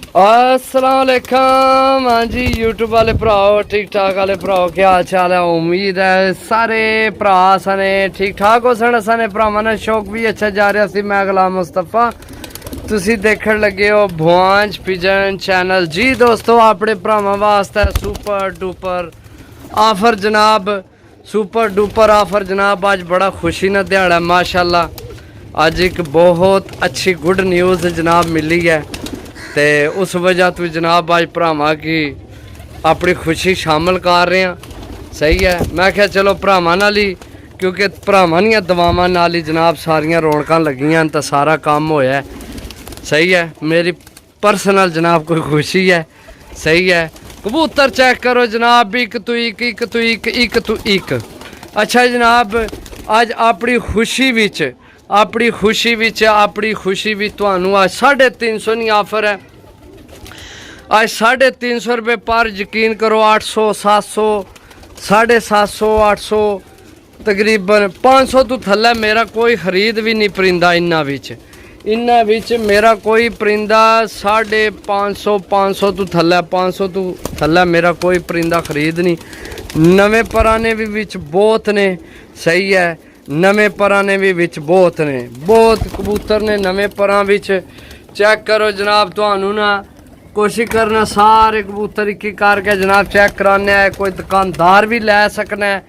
अस्सलाम वालेकुम। हाँ जी यूट्यूब वाले भराओ, ठीक ठाक वाले भराओ, क्या हाल चाल है? उम्मीद है सारे भरा सने ठीक ठाक हो सन। साने भरावां ने शौक भी अच्छा जा रहा सी। मैं गुलाम मुस्तफा, तुसी देखण लगे हो भुआंज पिजन चैनल। जी दोस्तों, अपने भरावां वास्ते सुपर डुपर ऑफर जनाब, सुपर डुपर ऑफर जनाब। अज बड़ा खुशी ना दिहाड़ा माशाल्लाह। अज एक बहुत अच्छी गुड न्यूज़ जनाब मिली है, तो उस वजह तो जनाब अज भरावां की अपनी खुशी शामिल कर रहे हैं। सही है, मैं क्या चलो भरावां नाल ही, क्योंकि भरावां दियां दुआवां नाल ही जनाब सारियां रौनकां लगियां तो सारा काम होया। सही है, मेरी पर्सनल जनाब कोई खुशी है। सही है, कबूतर चेक करो जनाब, एक तो एक, एक तो एक, एक तो एक। अच्छा जनाब, अज अपनी खुशी विच अपनी खुशी भी तुहानू आज 350 नहीं ऑफर है। आज 350 रुपये पर, यकीन करो 800 700 750 800 तकरीबन 500 तो थल्ले मेरा कोई खरीद भी नहीं परिंदा। इन्ना विच मेरा कोई परिंदा 550 500 तो थल्ले 500 तो थल्ले मेरा कोई परिंदा खरीद नहीं। नवे पुराने भी विच बहुत ने। सही है, नवे पराने भी विच बहुत ने, बहुत कबूतर ने नवे परां विच। चेक करो जनाब, तुहानू ना कोशिश करना सारे कबूतर एक एक करके जनाब चेक कराने है। कोई दुकानदार भी लै सकना है।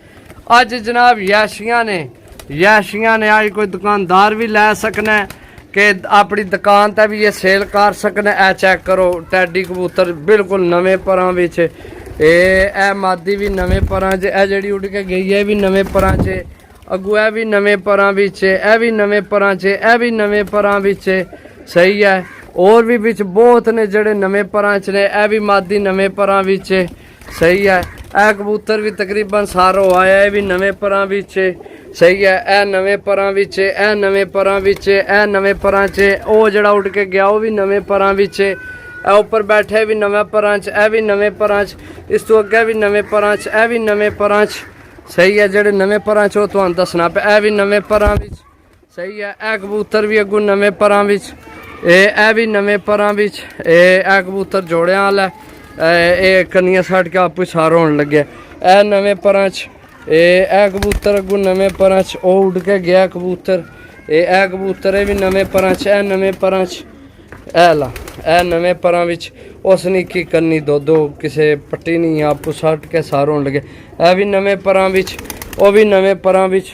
अज जनाब यशियां ने अज कोई दुकानदार भी लै सकना है कि अपनी दुकान पर भी ये सेल कर सकना है। चेक करो टैडी कबूतर बिल्कुल नवे परां विच। ए मादी भी नवे परां च, ए जेहड़ी उड़ के गई है भी नवे परां च, अगू ए भी नवे परां विच, ए भी नवे परां च, ए भी नवे परां विच। सही है, और भी विच बहुत ने जड़े नवे परां च ने, ए भी मादी नवे परां विच। सही है, ए कबूतर भी तकरीबन सारो आया, ए भी नवे परां विच। सही है, ए नवे परां विच, ए नवे परां विच, ए नवे परां च, ओ जड़ा उड़ के गया वो भी नवे परां विच। ए ऊपर बैठे भी नवे परां च, ए भी नवे परां च, इस तो अगे भी नवे परां च, ए भी नवे परां च। सही है, जेडे नवे परां च तुहानू दसना पे, ए भी नवे परां विच। सही है, ए कबूतर भी अगू नवे परां विच, ए भी नवे परां विच। ए कबूतर जोड़ियां वाला है, कन्नियां सट के आपू सार होन लगे। ए नवे परां च, ए कबूतर अगू नवे परां च, ओ उड़ के गया कबूतर। ए कबूतर भी नवे परां च, ए नवे परां च, ए नवे परां विच। उस निक्की कन्नी दो किसे पट्टी नहीं, आपू सट के सार होन लगे। ए भी नवे परां विच, ओ भी नवे परां विच।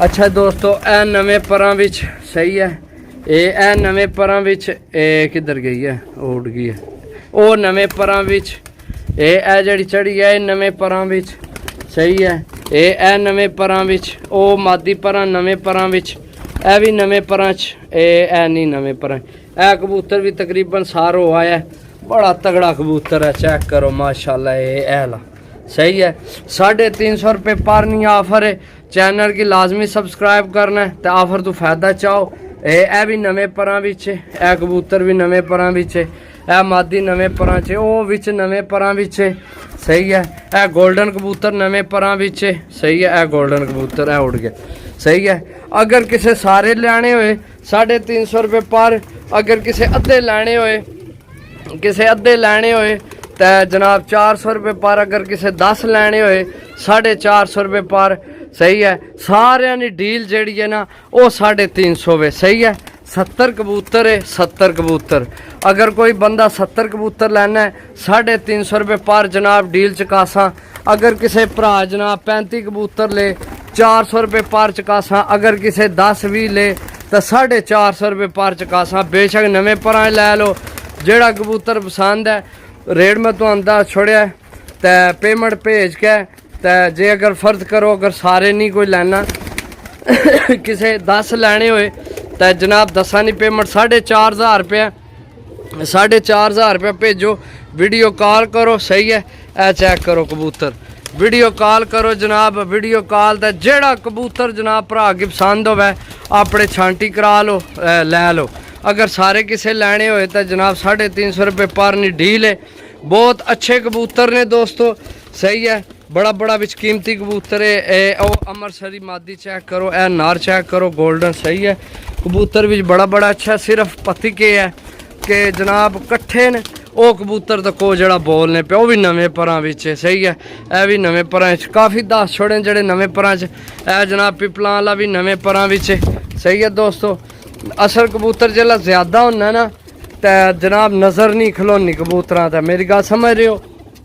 अच्छा दोस्तों, ए नवे परां विच। सही है, ए नवे परां विच। किधर गई है, उड़ गई है। ओ नवे परां विच, ए जड़ी चढ़ी है नवे परां विच। सही है, ए नवे परां विच। ओ मादी परां नवे परां विच, ए भी नवे परां च, ए नहीं नवे परां। ए कबूतर भी तकरीबन सारो आया, बड़ा तगड़ा कबूतर है। चेक करो माशाल्लाह, ए ला। सही है, 350 रुपये पर नहीं ऑफर है। चैनल की लाजमी सब्सक्राइब करना है तो ऑफर तो फायदा चाहो। ए भी नवे परां विच, ए कबूतर भी नवे परां विच, ए मादी नवे परां च, ओ विच नवे परां विच। सही है, ए गोल्डन कबूतर नवे परां विच। सही है, ए गोल्डन कबूतर ए उड़ गया। सही है, अगर किसे सारे लैने होए 350 रुपये पर, अगर किसे अद्धे लैने होए तो जनाब 400 रुपये पर, अगर किसे 10 लैने होए 450 रुपये पर। सही है, सारियां दी डील जेड़ी है ना वो 350 वे। सही है, 70 कबूतर है, 70 कबूतर। अगर कोई बंदा 70 कबूतर लेना है 350 रुपये पर जनाब डील चकासा। अगर किसे भरा जनाब 35 कबूतर ले 400 रुपये पर चकासा। अगर किसे 10-20 ले तो 450 रुपये पर चकासा। बेशक नवे परां लै लो, जेड़ा कबूतर पसंद है। रेट मैं तुहानू दस छोड़िया, तो पेमेंट भेज के तो जे अगर फर्ज करो अगर सारे नहीं कोई लेना किसे 10 लैने होए तो जनाब 10 नहीं पेमेंट 4,500 रुपया 4,500 रुपया भेजो। वीडियो कॉल करो। सही है, ए चेक करो कबूतर, वीडियो कॉल करो जनाब। वीडियो कॉल तो जेड़ा कबूतर जनाब भरा की पसंद होवे अपने छांटी करा लो, लै लो। अगर सारे किसे लैने होए तो जनाब 350 रुपये पर नहीं डील है। बहुत अच्छे कबूतर ने दोस्तों। सही है, बड़ा विच कीमती कबूतर है। ओ अमरसरी मादी चेक करो, ए नार चेक करो गोल्डन। सही है, कबूतर भी बड़ा अच्छा। सिर्फ पति के है के जनाब कट्ठे ने ਉਹ ਕਬੂਤਰ ਤਾਂ ਕੋ ਜਿਹੜਾ ਬੋਲਨੇ ਪਿਆ ਉਹ ਵੀ ਨਵੇਂ ਪਰਾਂ ਵਿੱਚ ਸਹੀ ਹੈ ਇਹ ਵੀ ਨਵੇਂ ਪਰਾਂ 'ਚ ਕਾਫੀ ਦੱਸ ਛੋੜੇ ਜਿਹੜੇ ਨਵੇਂ ਪਰਾਂ 'ਚ ਇਹ ਜਨਾਬ ਪਿਪਲਾਂ ਵਾਲਾ ਵੀ ਨਵੇਂ ਪਰਾਂ ਵਿੱਚ ਸਹੀ ਹੈ ਦੋਸਤੋ ਅਸਲ ਕਬੂਤਰ ਜਿਹੜਾ ਜ਼ਿਆਦਾ ਹੁੰਦਾ ਨਾ ਤਾਂ ਜਨਾਬ ਨਜ਼ਰ ਨਹੀਂ ਖਲੋਣੀ ਕਬੂਤਰਾਂ ਦਾ ਮੇਰੀ ਗੱਲ ਸਮਝ ਰਹੇ ਹੋ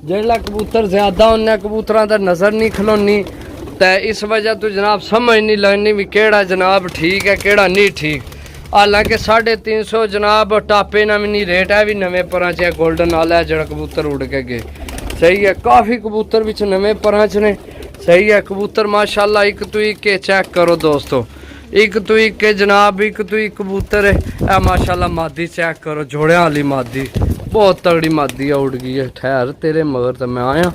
ਜਿਹੜਾ ਕਬੂਤਰ ਜ਼ਿਆਦਾ ਹੁੰਦਾ ਕਬੂਤਰਾਂ ਦਾ ਨਜ਼ਰ ਨਹੀਂ ਖਲੋਣੀ ਤਾਂ ਇਸ ਵਜ੍ਹਾ ਤੋਂ ਜਨਾਬ ਸਮਝ ਨਹੀਂ ਲੱਗਣੀ ਵੀ ਕਿਹੜਾ ਜਨਾਬ ਠੀਕ ਹੈ ਕਿਹੜਾ ਨਹੀਂ ਠੀਕ हालांकि 350 जनाब टापे ना भी नहीं रेट है भी नवे पर गोल्डन वाला है जरा कबूतर उड़ के गए सही है काफ़ी कबूतर भी नवे पर ने सही है कबूतर माशाल्लाह एक तो एक के चेक करो दोस्तों एक तो एक के जनाब एक तो एक कबूतर है ए माशाल्लाह मादी चेक करो जोड़िया वाली मादी बहुत तगड़ी मादी है उड़ गई है ठहर तेरे मगर तो मैं आया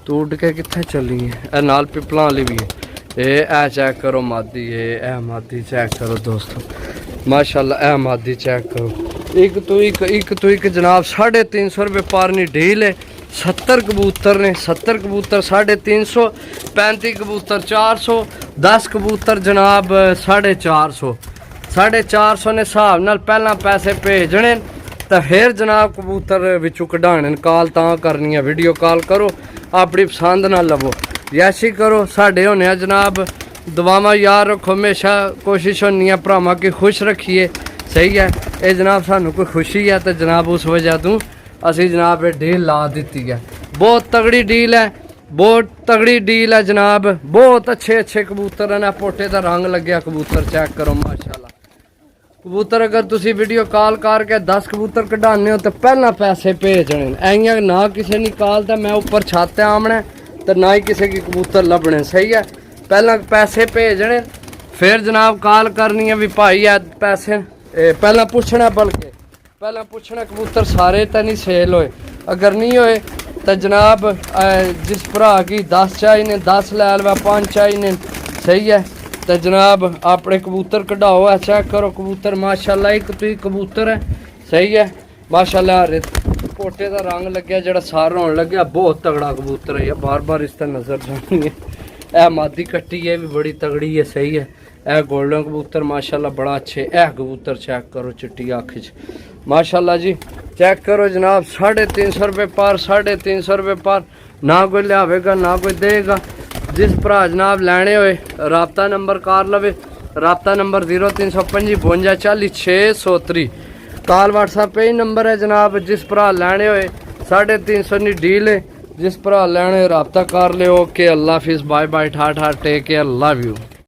तू उड़ के कितने चली है ए नाल पिपलों वाली भी है ए चेक करो मादी है ए मादी चेक करो दोस्तों माशाल्लाह ए मादी चेक करो एक तो एक जनाब 350 रुपये पारनी डील है 70 कबूतर ने 70 कबूतर 350 35 कबूतर 400 10 कबूतर जनाब 450 450 ने हिसाब नाल पहला पैसे भेजने तो फिर जनाब कबूतर विचों कढाने कॉल तां करनी है वीडियो कॉल करो अपनी पसंद ना लवो यैसी करो साढ़े होने जनाब दुआवां यार रखो हमेशा कोशिश होनी है भरावां की खुश रखिए सही है ये जनाब सानू कोई खुशी है तो जनाब उस वजह तो असी जनाब ये डील ला दी है बहुत तगड़ी डील है बहुत तगड़ी डील है जनाब बहुत अच्छे कबूतर हैं पोटे का रंग लग्या कबूतर चेक करो माशाल्लाह कबूतर अगर तुसी वीडियो कॉल करके 10 कबूतर कढाने हो तो पहला पैसे भेजने ऐं ना किसी ने कॉल तो मैं उपर छत आमना तो ना ही किसी की कबूतर लभने सही है पहला पैसे भेजने फिर जनाब कॉल करनी है भी भाई है पैसे पहला पूछना बल्कि पहला पूछना कबूतर सारे तो नहीं सेल होए अगर नहीं होए तो जनाब जिस भरा की 10 चाहिए 10 लै लवा 5 चाहिए सही है तो जनाब अपने कबूतर कढ़ाओ चेक करो कबूतर माशाल्लाह एक तो एक कबूतर है सही है माशाल्लाह पोटे का रंग लग्या जरा सारा होने लग्या बहुत तगड़ा कबूतर है बार बार इस तरह नज़र जानी है ए मादी कट्टी है भी बड़ी तगड़ी है सही है ए गोल्डन कबूतर माशाल्लाह बड़ा अच्छे ए कबूतर चेक करो चिट्टी अख च माशाल्लाह जी चेक करो जनाब 350 रुपये पर 350 रुपये पर ना कोई लियावेगा ना कोई देगा जिस भरा जनाब लैने होए राबता नंबर कर लवे राबता नंबर 0355 52 40 603 कॉल व्हाट्सएप पे ही नंबर है जनाब जिस भरा लैने होए 350 की डील है जिस भरा लैने राबता कर लियो ओके अल्लाह हाफिज़ बाय बाय ठाठ टेक केयर लव यू।